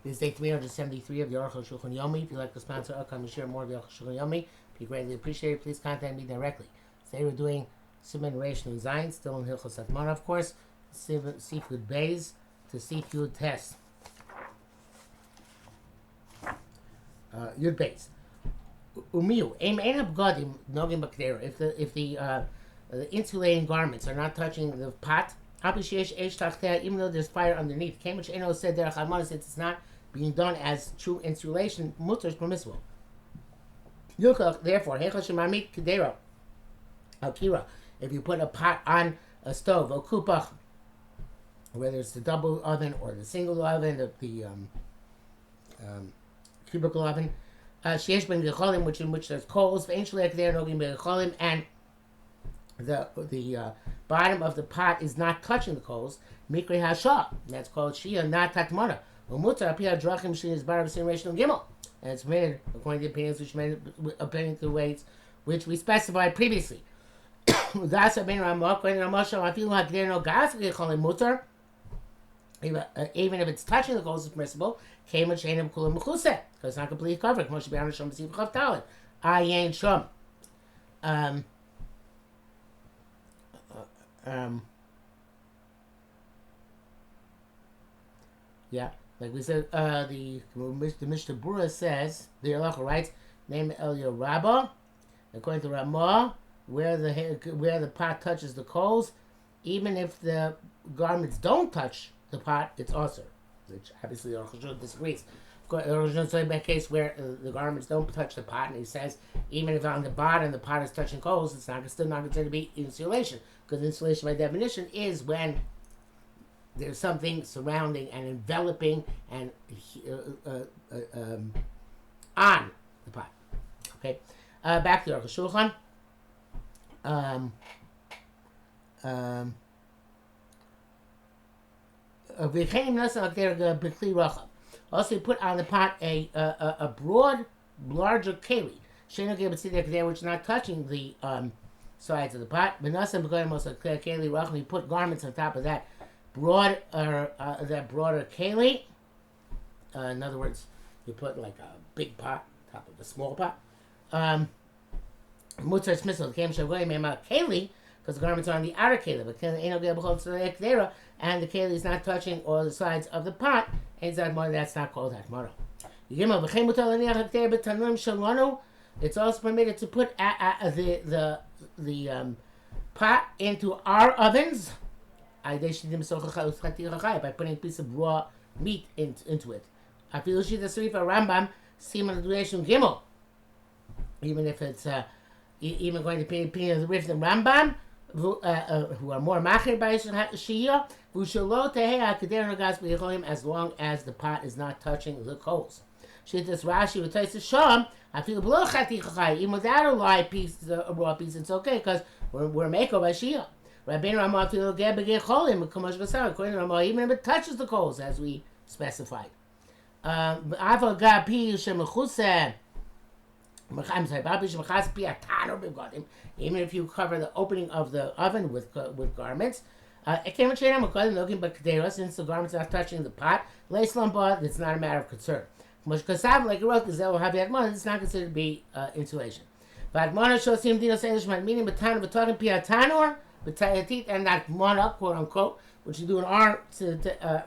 This is day 373 of the Arukh HaShulchan Yomi. If you'd like to sponsor Arukh, share more of the Arukh HaShulchan Yomi, be greatly appreciated. Please contact me directly. Today we're doing Siman Reish Nun Zayin, still in Hilchos Atmana, of course. Seafood Bays to seafood test. Yud Bays. Umiu. Aim ain't abgadim nogim bakdera. If the insulating garments are not touching the pot, even though there's fire underneath. Cambridge Eno said there, since it's not being done as true insulation, mutter is permissible. Therefore, if you put a pot on a stove, or kupach, whether it's the double oven or the single oven, the cubicle oven, which in which there's coals, and the bottom of the pot is not touching the coals, mikri hasha, that's called shia, not tatmana. And it's made according to the opinions which made according to the weights which we specified previously. Even if it's touching the coals, it's permissible. Because it's not completely covered. Yeah, like we said, the Mishnah Berurah says, the Halacha writes, name El Rabba, according to Ramah, where the pot touches the coals, even if the garments don't touch the pot, it's also, which obviously Arukh HaShulchan disagrees. Of course, Arukh HaShulchan is talking about a case where the garments don't touch the pot, and he says even if on the bottom the pot is touching coals, it's still not considered to be insulation, because insulation by definition is when there's something surrounding and enveloping and on the pot. Okay, back to Arukh HaShulchan. Also, you put on the pot a broad, larger keli, which is not touching the sides of the pot. You put garments on top of that broader keli. In other words, you put like a big pot on top of a small pot. Mutzar Smisel came keli, because the garments are on the outer keli, but and the keli is not touching all the sides of the pot. That's not called hatmara. It's also permitted to put the pot into our ovens by putting a piece of raw meat into it. Even if it's even going to be opinion of the Rif and Rambam, who are more machir by Shia, as long as the pot is not touching the coals. Shittas Rashi with Taisa Sham, I feel below Chatichai, even without a live piece, a raw piece, it's okay, because we're Mako by Shia. Rabbeinu Ramah feel Gebegeh Cholim, according to Ramah, even if it touches the coals, as we specified. Even if you cover the opening of the oven with garments, since the garments are not touching the pot, it's not a matter of concern. Like it's not considered to be insulation. And that mana, quote unquote, which you do in our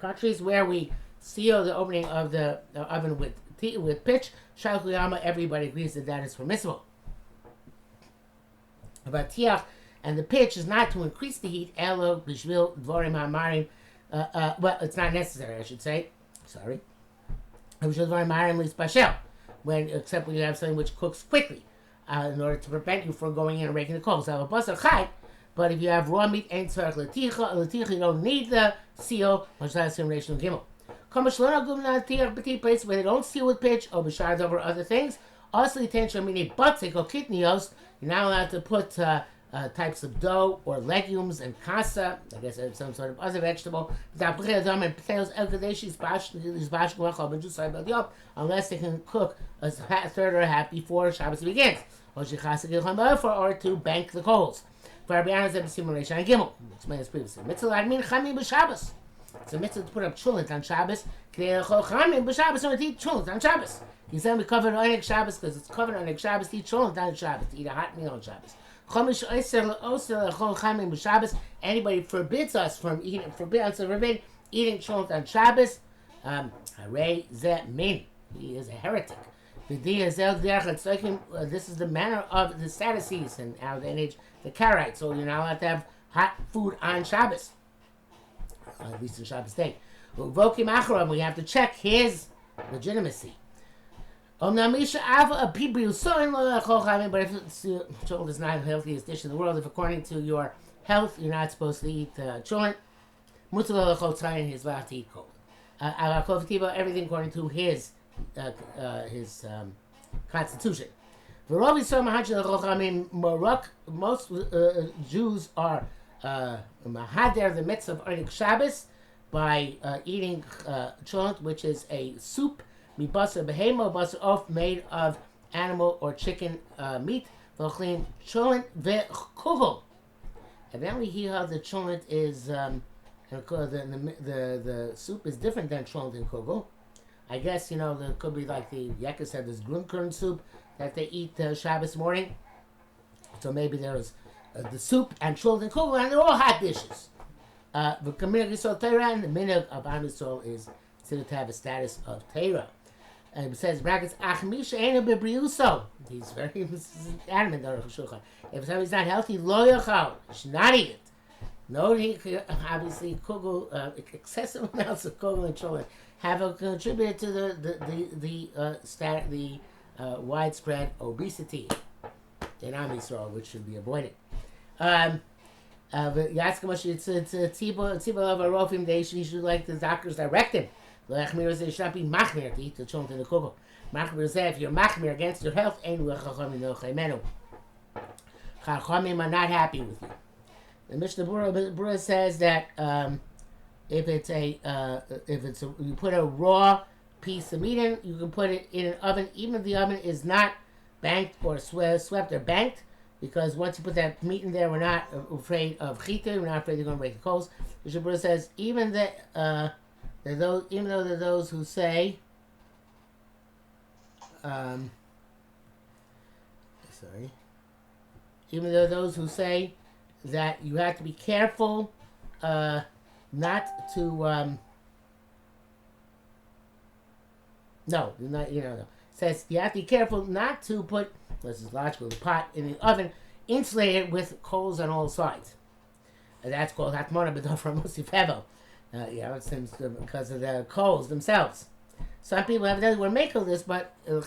countries where we seal the opening of the oven with pitch, everybody agrees that is permissible. But tiach and the pitch is not to increase the heat. Well, it's not necessary, I should say. Sorry. Except when you have something which cooks quickly, in order to prevent you from going in and raking the coals. But if you have raw meat, you don't need the seal. Places where they don't seal with pitch or b'shard over other things. Also, you're not allowed to put types of dough or legumes and kasa, I guess some sort of other vegetable, unless they can cook a third or a half before Shabbos begins, or to bank the coals. For Rabbi Aaron Zeb Simon Reish and Gimel, explained this previously. It's a mitzvah to put up chulent on Shabbos. B'Shabbos, to eat chulent on Shabbos. He said we covered on Shabbos because it's covered on Shabbos to eat chulent on Shabbos, to eat a hot meal on Shabbos. Anybody forbids us from eating, forbid eating chulent on Shabbos. Harei zeh min. He is a heretic. This is the manner of the Sadducees and our day and age, the Karaites. So you're not allowed to have hot food on Shabbos, at least on Shabbos day. We have to check his legitimacy. But if chulent is not the healthiest dish in the world, if according to your health you're not supposed to eat chulent, he's allowed to eat cold. Everything according to his constitution. Most Jews are mahader the mitzvah of Arukh Shabbos by eating cholent, which is a soup mibasar behemo basar off made of animal or chicken meat. V'ochlin cholent ve'kugel. Evidently, here the cholent is the soup is different than cholent and kugel. I guess, there could be like the Yekka said, this grunkorn soup that they eat Shabbos morning. So maybe there's the soup and cholent and kugel, and they're all hot dishes. The Minhag Yisrael Torah, and the Minhag of Am Yisrael is considered to have a status of Torah. And it says, brackets, Achmisha Eina Bebriuso. He's very adamant, Arukh HaShulchan. If somebody's not healthy, Lo Yachal, should not eat it. No, obviously, kugel, excessive amounts of kugel and cholent have contributed to the widespread obesity in Am Yisrael, which should be avoided. He should like the doctors direct him. They should not be machmir to eat the cholent and the kugel. Machmir says if you're machmir against your health, Chachamim are not happy with you. The Mishnah Berurah says that if you put a raw piece of meat in, you can put it in an oven, even if the oven is not banked or swept or banked, because once you put that meat in there, we're not afraid of chita, we're not afraid they're going to break the coals. The Mishnah Berurah says even though there are those who say, even though those who say that you have to be careful not to it says you have to be careful not to put, this is logical, the pot in the oven insulated with coals on all sides. And that's called hatmona b'dofra musif hevel. Because of the coals themselves. Some people have that we're making this, but I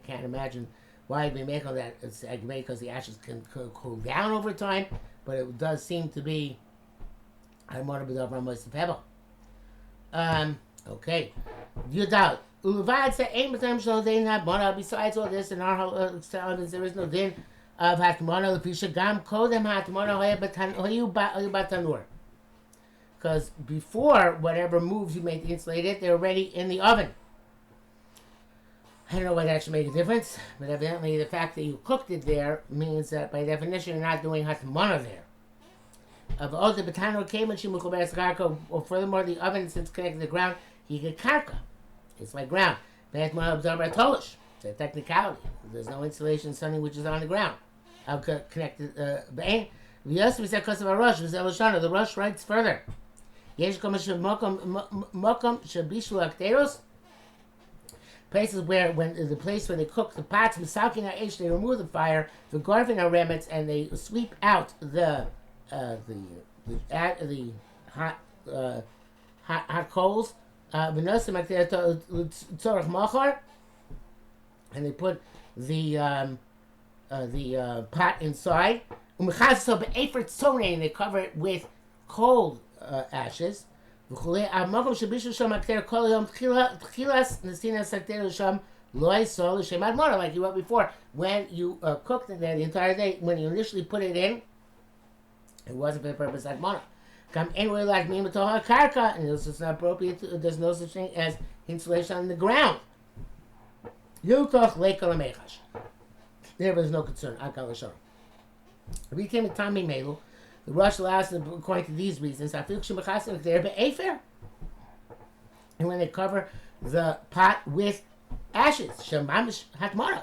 can't imagine why we make all that. It's because the ashes can cool down over time, but it does seem to be okay. Yudal. Besides all this, in our there is no din of hatmona lepisha gam kodem hatmona hoyu batanur. Because before whatever moves you made to insulate it, they're already in the oven. I don't know why that should make a difference, but evidently the fact that you cooked it there means that by definition you're not doing hatmana there. Or furthermore, the oven, since connected to the ground, you get karka. It's like ground. It's a technicality. There's no insulation, something which is on the ground. Connected. The Rush writes further. Places where, when the place where they cook the pots, they remove the fire, the garfin are remits, and they sweep out the hot coals. And they put the pot inside. And they cover it with cold ashes. Like you wrote before, when you cooked it there the entire day, when you initially put it in, it wasn't for the purpose of admona. Come anyway like me with karka, and it's not appropriate. There's no such thing as insulation on the ground. There was no concern. The Rosh allows them, according to these reasons, and when they cover the pot with ashes,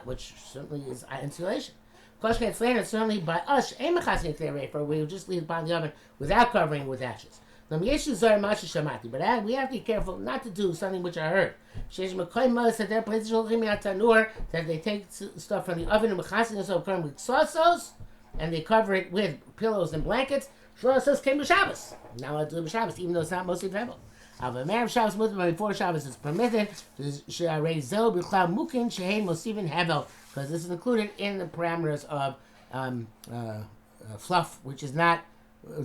which certainly is insulation. Certainly by us, we will just leave it on the oven without covering with ashes. But we have to be careful not to do something which I heard. That they take stuff from the oven and with sauces, and they cover it with pillows and blankets. Sauces came to Shabbos. Now I do Shabbos, even though it's not mostly Pebble. Before Shabbos is permitted, because this is included in the parameters of fluff, which is not,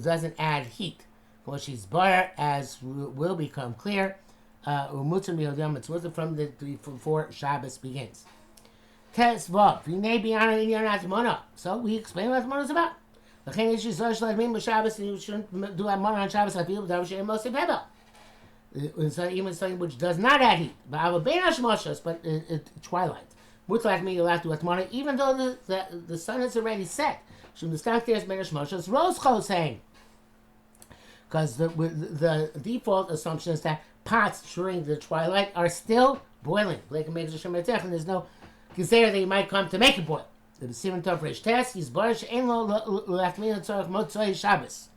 doesn't add heat. Well, she's bar, as will become clear, it's from before Shabbos begins. Test Vav, so we explain what Atmana is about. You shouldn't do Atmana on Shabbos. Even something which does not add heat, but twilight. You're allowed to do Atmana, even though the sun is already set. Because the default assumption is that pots during the twilight are still boiling. And there's no consider that you might come to make it boil. The Simon Tov test, he's barish ain't lo Shabbos.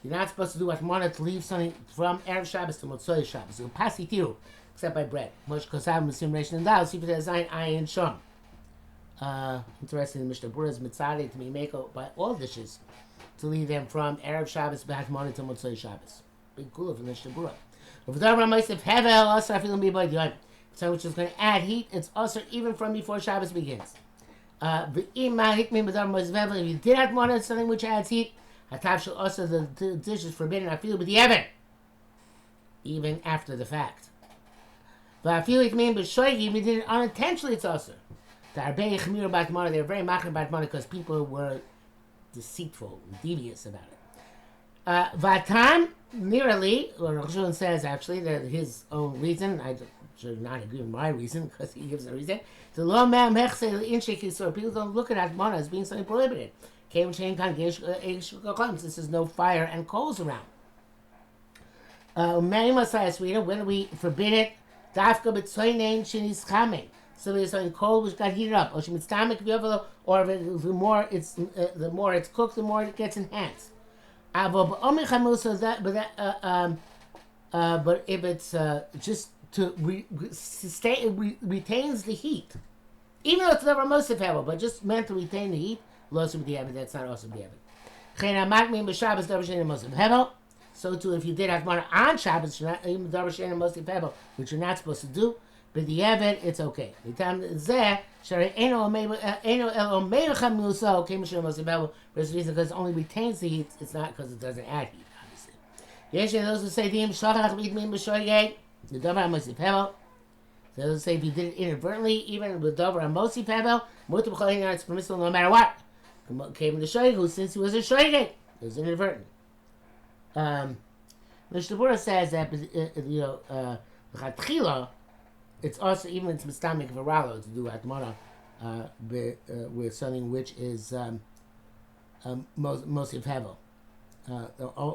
You're not supposed to do Atmana to leave something from Erev Shabbos to Motzoi Shabbos. You'll pass it through, except by bread. Mosh Kosav Musim Reish Nandal, see if it has Ayin Shom. Interesting, the Mishnah Berurah is mitzadeh to be made by all dishes to leave them from Erev Shabbos back morning to Motzoi Shabbos. Big cool for the Mishnah Berurah. If the Hevel also feeling me by the so which is going to add heat, it's also even from before Shabbos begins. If you did have more than something which adds heat, also the dish is forbidden. I feel with the Evan, even after the fact. But I feel like me, but if we did it unintentionally, it's also. They're very machir about money because people were deceitful, devious about it. Vatan nearly, or Arukh HaShulchan says actually that his own reason. I should not agree with my reason because he gives a reason. The law man so people don't look at Atmana as being something prohibited. This is no fire and coals around. When we forbid it, so there's something cold which got heated up. Or the more it's cooked, the more it gets enhanced. But if it's just to retains the heat, even though it's never most of heaven, but just meant to retain the heat, lost with the heaven, that's not also the heaven. So too, if you did have money on Shabbos, which you're not supposed to do, but the heaven, it's okay. The time because it only retains the heat, it's not because it doesn't add heat, obviously. Yes, those who say the Dover HaMosif Hevel. So those who say if you did it inadvertently, even with Dover HaMosif Hevel, it's permissible no matter what. Came the Shoigu, since he was a Shoigeg, it was inadvertent. Mishnah Berurah says that it's also even it's mistamik varalo to do atmana with something which is Mosif Hevel.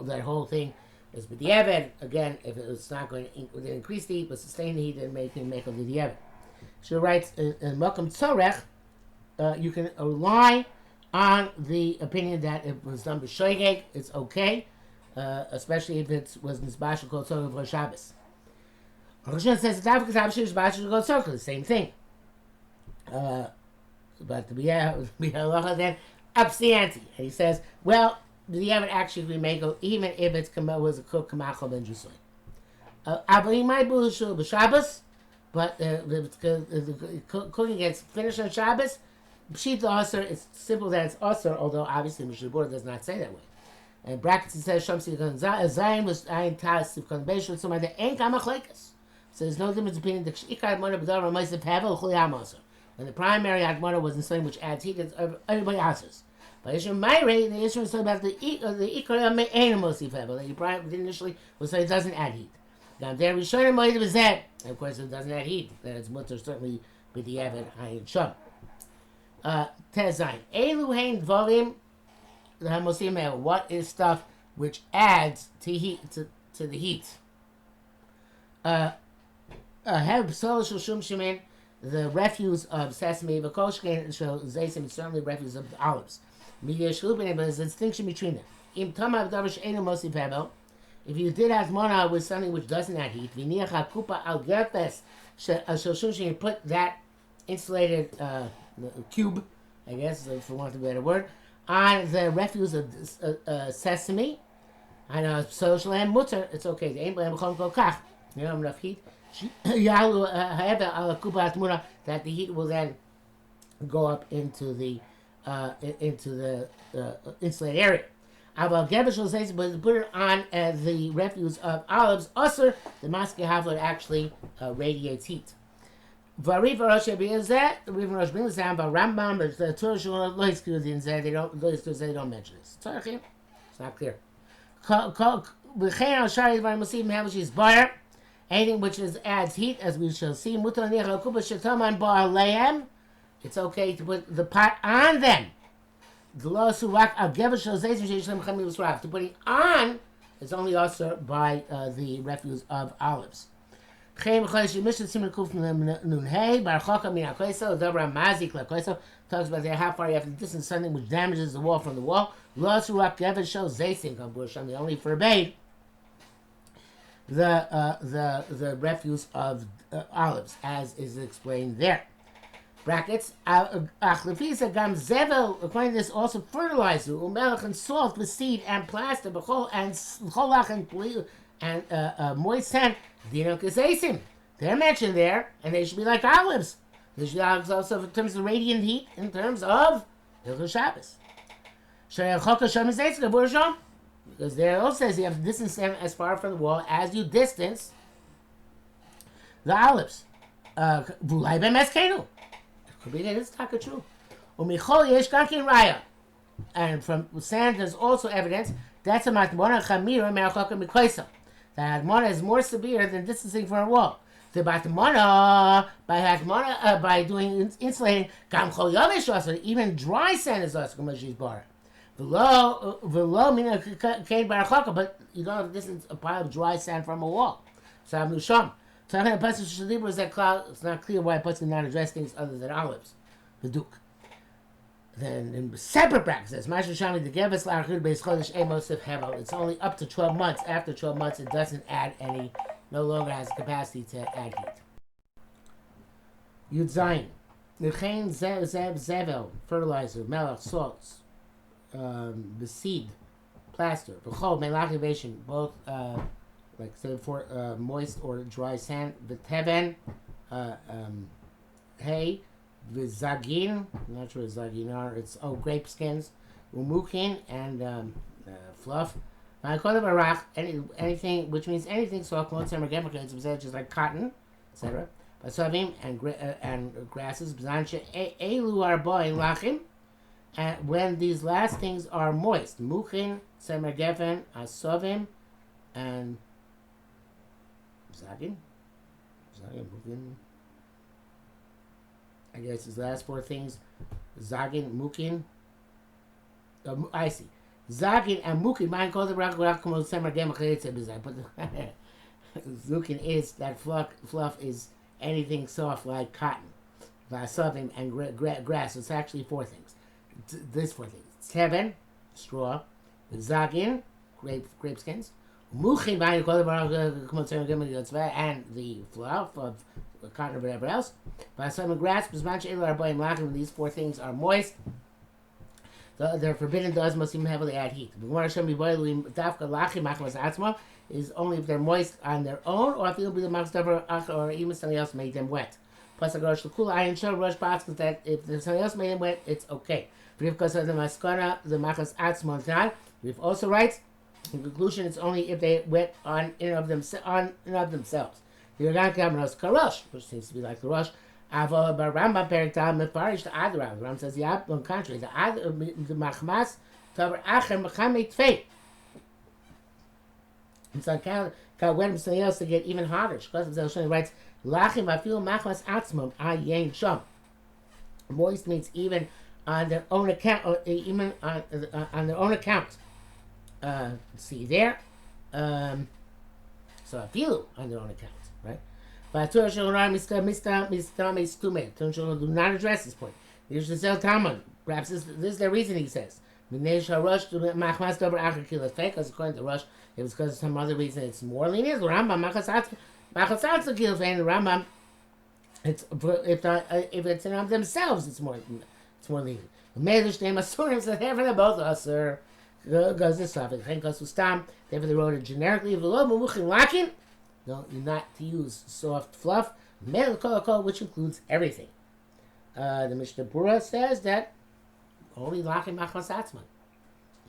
That whole thing is with the Evid. Again, if it's not going to increase the heat but sustain the heat, then make of the Evid. She writes in Malcolm Tzorech, you can rely on the opinion that it was done by Shoigeg, it's okay, especially if it was Nizbashal Kol Tzorech for Shabbos. Arukh HaShulchan says the same thing. But the B'yalacha then ups the ante. And he says, well, the Evid actually we make even if it was a cook kamachal ben jusoy. He might be Shabbos, but the cooking gets finished on Shabbos. Pshit also, it's simple that it's also, although obviously Mishnah Berurah does not say that way. And brackets it says Shamsi Zayin was Ayin Tas Sivkon Beish somewhere the Ein Kamachlekas. So there's no difference between the Ikar Admona B'Davar Ma'aseh Hevel Chuli Hamaser. When the primary Admona was in something which adds heat, everybody answers. But the issue is about the Ikar Ein Mosif Hevel that you initially was so it doesn't add heat. Now there we show him was that, and of course it doesn't add heat. Then it's mutter certainly with the Evid Ayin Shom. Tezayin Elu Hein Dvarim the Hamosim, what is stuff which adds to heat to the heat? Have social shum shemin, the refuse of sesame, v'koshkein shel zaysim, certainly refuse of the olives. Media shlupin, but there's a distinction between them. Im tamav davish enu mosi pebel. If you did asmona with something which doesn't add heat, v'niach hakupa al gerfes shel shum shemin, you put that insulated cube, I guess, for want of a better word, on the refuse of sesame. I know social and mutter, it's okay. The ain't blame go kach. You don't have enough heat. That the heat will then go up into the insulated area. But put it on the refuse of olives, usher, the maske havlet actually radiates heat. Variv Rosh brings down, but Rambam, but the Torah they don't mention this. It's not clear. Anything which adds heat, as we shall see, it's okay to put the pot on them. To putting on is only also by the refuse of olives. Talks about how far you have to distance something which damages the wall from the wall. They only forbade the refuse of olives, as is explained there. Brackets. According to this, also fertilizer, umelach and salt with seed and plaster, and cholach and moist sand. They're mentioned there, and they should be like olives. They should be olives also in terms of radiant heat, in terms of Hilchos Shabbos. Because there also says you have to distance them as far from the wall as you distance the olives. Could be that it's taka true. And from sand there's also evidence that's a matmona chamira me'achaka mikoisa. That hatmona is more severe than distancing from a wall. The batmona by doing insulating gam chol yavish also, even dry sand is also k'mashis bar. Below mina kain barachaka, but you don't have to distance a pile of dry sand from a wall. So I'm nusham. Talking about pasuk shadibur is that cloud. It's not clear why pasuk did not address things other than olives. The duke. Then in separate practices, it's only up to 12 months. After 12 months, it doesn't add any, no longer has capacity to add heat. Yud Zayin. Nechein zevel, fertilizer, melach, salts, the seed, plaster, v'chol, melachivation, both, like say for moist or dry sand, v'teven, hay, V'zagin, I'm not sure what zagin are. It's grape skins, umukin, and fluff. Anything which means anything soft, just like cotton, etc. Basavim and grasses. Elu arba lachim. And when these last things are moist, mukin, semergefen, asovim, and zagin, mukin. I guess his last four things, Zagin, Mukin. I see. Zagin and Mukin. Mine called the Rakumo Summer Democrates. But Zukin is that fluff is anything soft like cotton, vasavim, and grass. It's actually four things. This four things. Seven, straw. Zagin, grape skins. Mukin, mine called the Rakumo and the fluff of cotton or whatever else. By some grass, when these four things are moist, they're forbidden to us must even heavily add heat. Is only if they're moist on their own, or if or even something else made them wet. Plus, that if something else made them wet, it's okay. Because of the maskana, the machas atzmon, we've also writes in conclusion, it's only if they wet in and of themselves. The Karosh, which seems to be like the Rosh. Avo Rambam Periktam Mefarish the Adra. Rambam says the contrary. The Machmas Taber Acher Mechamet Tfei. It's on account when something else to get even hotter. Shkos Shoni writes, Lachim Afil Machmas Atzmum Ayin Sham. Moist means even on their own account, or even on their own account. See there. So afilu on their own account, right? But Torah Shalom do not address this point. Perhaps this is the reason he says. Because according to Rush, it was because of some other reason it's more lenient. Rambam it's if it's in themselves, it's more lenient. Medrash name Asurim said therefore both Asur goes this off. Therefore they wrote it generically. No, you're not to use soft fluff, which includes everything. The Mishnah Berurah says that only lachim machmas atzman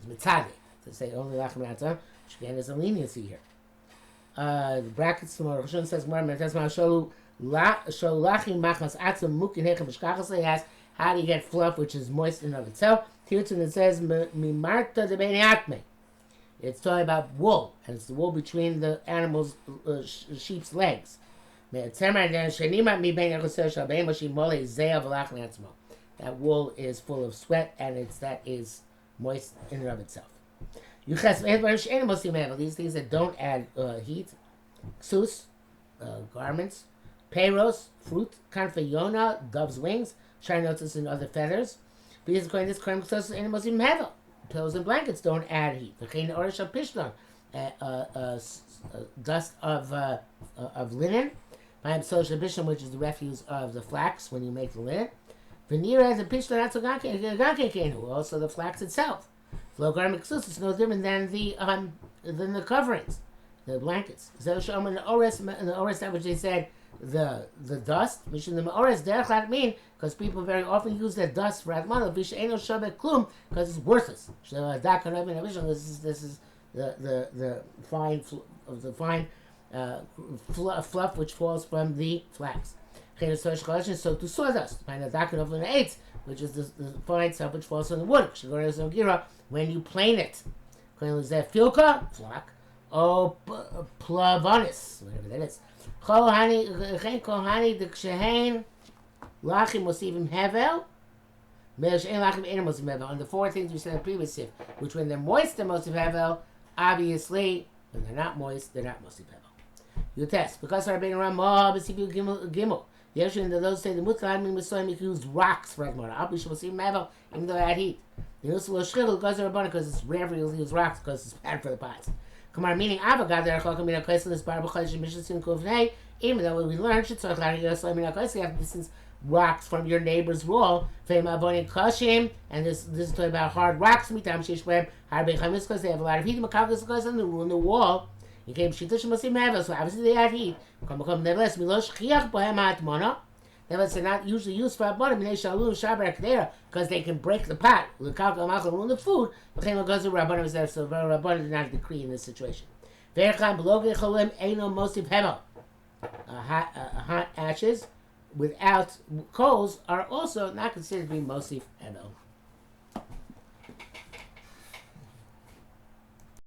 is mitzadeh. To say only lachim atzman, which again is a leniency here. The brackets from Arukh HaShulchan says, lachim machmas atzman mukin hechem b'shkachas. They ask, how do you get fluff which is moist in and of itself? Tirtzin it says mimarta de bnei atmei. It's talking about wool, and it's the wool between the animal's sheep's legs. That wool is full of sweat, and that is moist in and of itself. These things that don't add heat, ksus, garments, peiros, fruit, kanfeyona, dove's wings, shinotus and other feathers. Because according to this, ksus animals even have pillows and blankets don't add heat. Dust of linen, which is the refuse of the flax when you make the linen. Also the flax itself. Flow garment is no different than the coverings, the blankets. In the ores, that which they said the dust, which in the ores derech mean because people very often use that dust for atmana because it's worthless. This is the fine fluff which falls from the flax. So to sawdust, which is the fine stuff which falls from the wood. When you plane it, filka, flock, or plavanis, whatever that is. Lachim mosivim hevel. On the four things we said in the previous sif, which when they're moist, they're mosif hevel. Obviously, when they're not moist, they're not mosif hevel. You test because I've been around more b'sifu gimel. The other thing that those say the mutzah mean misoyim you can use rocks for atmara. I'll be mosif hevel even though I add heat. The also will shchil goes there because it's rare for you to use rocks because it's bad for the pots. Come on, meaning avogad there chakamina kaisin this bar b'chayishim mishasin kuvnei. Even though we learned shetzorach lari yosaymina kaisin after distance rocks from your neighbor's wall, and this is talking about hard rocks. Because they have a lot of heat. And they ruin the wall. So obviously they add heat. Nevertheless, they're not usually used for atmana because they can break the pot. Ruin the food. So Rabbanan did not decree in this situation. Hot ashes without coals are also not considered to be mosif hevel.